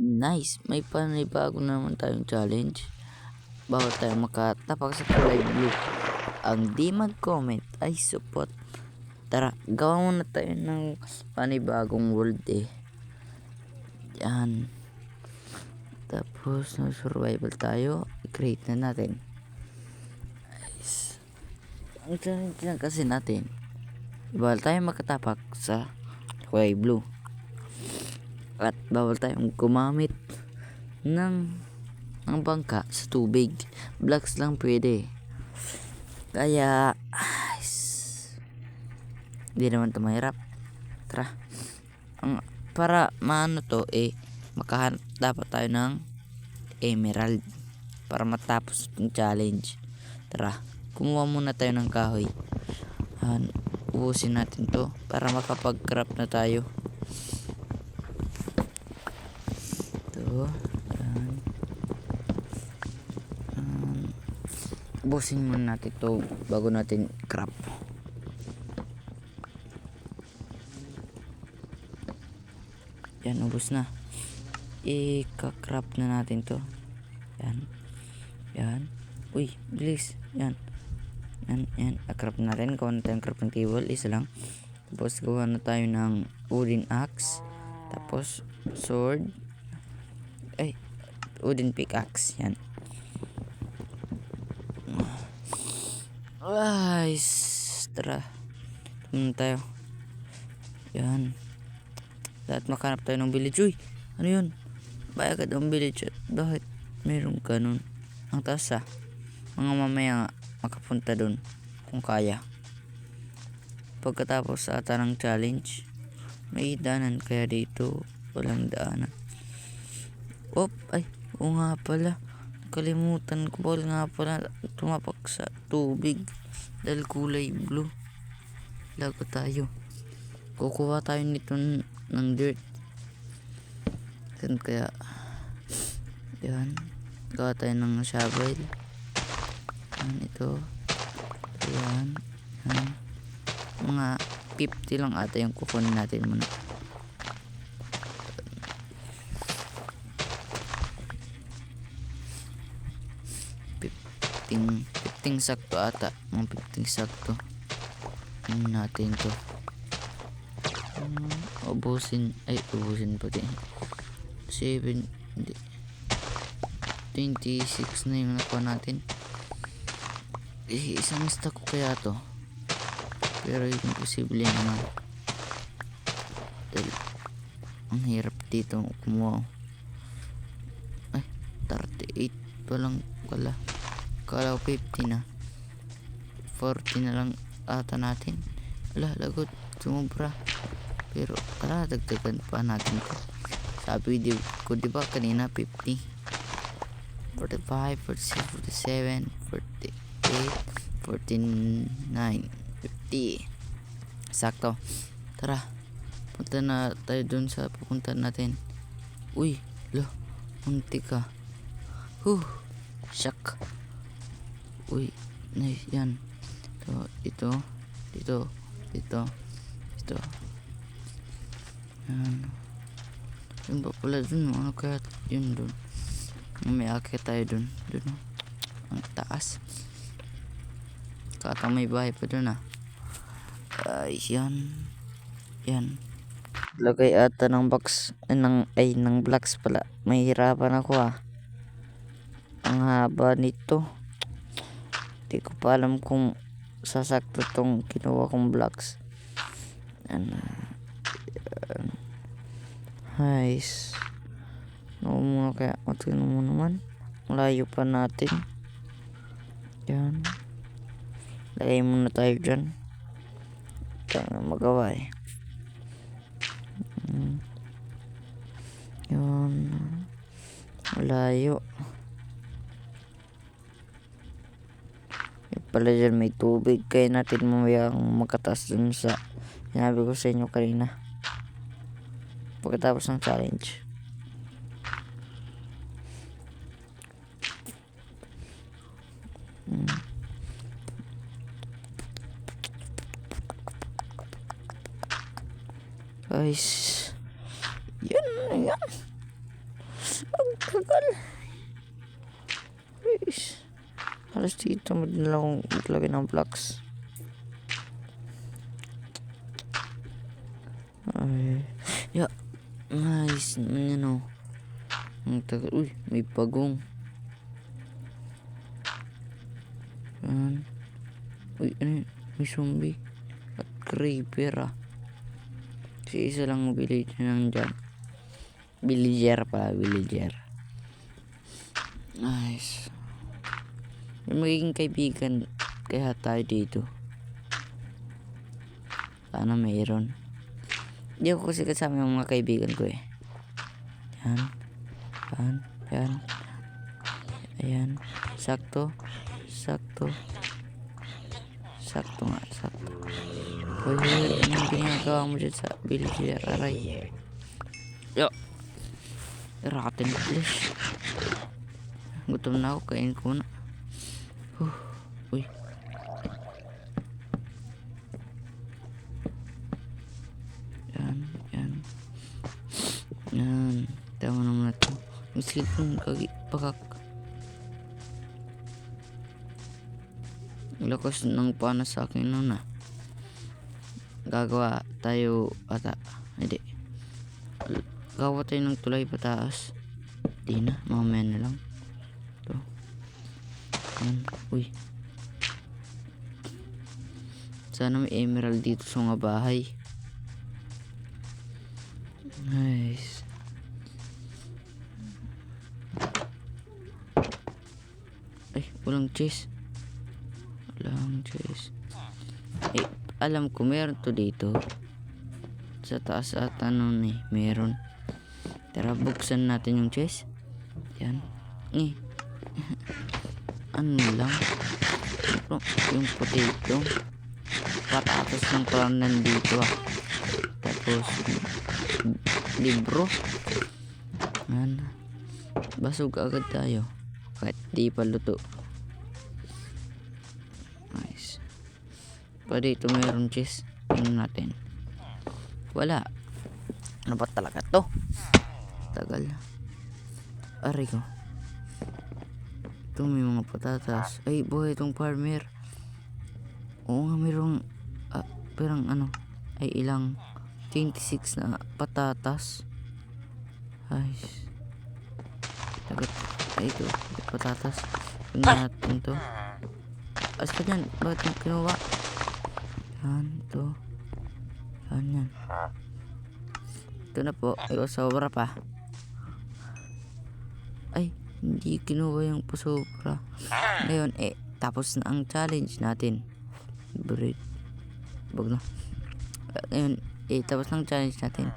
Nice, may panibago na naman tayong challenge. Bawal tayo makatapak sa kulay blue. Ang di mag-comment ay support. Tara, gawa muna tayo ng panibagong world eh. Yan. Tapos, survival tayo. I-create na natin. Nice. Ang challenge lang kasi natin, bawal tayo makatapak sa kulay blue. At bawal tayong gumamit ng bangka sa tubig. Blocks lang pwede. Kaya hindi naman ito mahirap. Tara. Para maano to makahanap dapat tayo ng emerald para matapos itong challenge. Tara, kumuha muna tayo ng kahoy. Ubusin natin to para makapag-craft na tayo. Ito. Ubusin muna natin to bago natin craft. Yan, ubos na. I-craft na natin to. Yan. Uy, bilis. Yan. Craft natin. Gawa na tayong crafting table. Isa lang. Tapos gawa na tayo ng wooden axe. Tapos sword. Wooden pickaxe. Yan. Tara. Tumulong tayo. Yan. Dapat makanap tayo ng village. Uy, ano yun? Bayagad ang village. Bakit mayroong ganun? Ang taas mga mamaya nga makapunta dun kung kaya. Pagkatapos sa ata ng challenge, may daanan kaya dito walang daanan. Oo nga pala, kalimutan ko, bawal nga pala tumapak sa tubig dahil kulay blue. Lago tayo, kukuha tayo nito ng dirt. Kaya yan, gawa tayo ng shovel. Ito yan. Mga 50 lang ata yung kukunin natin muna. 15 sakto ata. Mga 15 sakto. Natin to. Ubusin pa din. 7 hindi. 26 na yung nakuha natin. Isang stack ko kaya to. Pero imposible naman. Dahil ang hirap dito kumuha. 38 pa lang pala. Kala ko 50 na. 40 na lang ata natin. Lagot, sumubra. Pero tara, dagdagan pa natin to. Sabi ko diba kanina 50, 45, 46, 47, 48, 49, 50. Sakto. Tara, punta na tayo dun sa pupunta natin. Uy, muntik ka. Shock. Uy, nice yan. Dito. Yun ba pala dun? Ano kaya yun dun? May akit tayo dun. Ang taas. Kata may bahay pa dun yan. Lagay ata ng box ng blocks pala. Mahihirapan ako ang haba nito. Di ko pa alam kung sasakto tong kinuha kong blocks. Nice. Muna kaya matino mo naman. Layo pa natin. Yan. Lagay muna tayo dyan. Kaya magawa Yan. Layo. Pala dyan may tubig. Kaya natin mamaya makataas dun sa sinabi ko sa inyo kanina pagkatapos ng challenge. Guys, yan. Ang tagal. Guys. Halos dito mo din lang maglagay ng blocks. Ay. Ya. Nice naman yan o. Ang tagal. Uy, may pagong. Yan. Uy, ano yun? May zombie. At creeper ah. Kasi isa lang villager nang dyan. Villager pala, villager. Nice. Yung magiging kaibigan kaya tayo dito. Sana mayroon. Hindi ako kasi kasama yung mga kaibigan ko eh. Yan. Yan. Yan. Ayan. Sakto. Sakto. Sakto nga. Sakto. Uy, anong ginagawa mo dyan sa villager? Aray. Yo. Rotten flesh. Gutom na ako. Kain ko na. Uy. Yan. Yan. Yan. Tama naman na ito. Ang silip ng pakak. Lakas ng pana sa akin nun ah. Gagawa tayo ata. Hindi. Gawa tayo ng tulay pataas. Di na. Mamaya na lang. Ito. Yan. Uy. Sana may emerald dito sa mga bahay. Nice. Ay, walang chest. Walang chest. Eh, alam ko meron to dito. Sa taas at ano eh, meron. Tara, buksan natin yung chest. Yan. Eh. Ano lang. Yung potato. Patatas lang parang nandito ah. Tapos libro. Yan. Basog agad tayo. Kahit di pa luto. Nice. Pa dito mayroon cheese. Tingnan natin. Wala. Ano ba talaga to? Tagal. Aray ko. Ito may mga patatas. Ay boy, itong farmer. Oo nga mayroong perang ano ay ilang 26 na patatas. Ay. Tagat. Ay ito. Patatas. Tingnan natin to. As ka dyan. Bakit yung kinuha? Yan. Ito. Yan yan. Ito na po. Ay sobra pa. Ay. Hindi kinuha yung pasobra. Ngayon tapos na ang challenge natin. Bread. Bag na. Ngayon tapos ng challenge natin.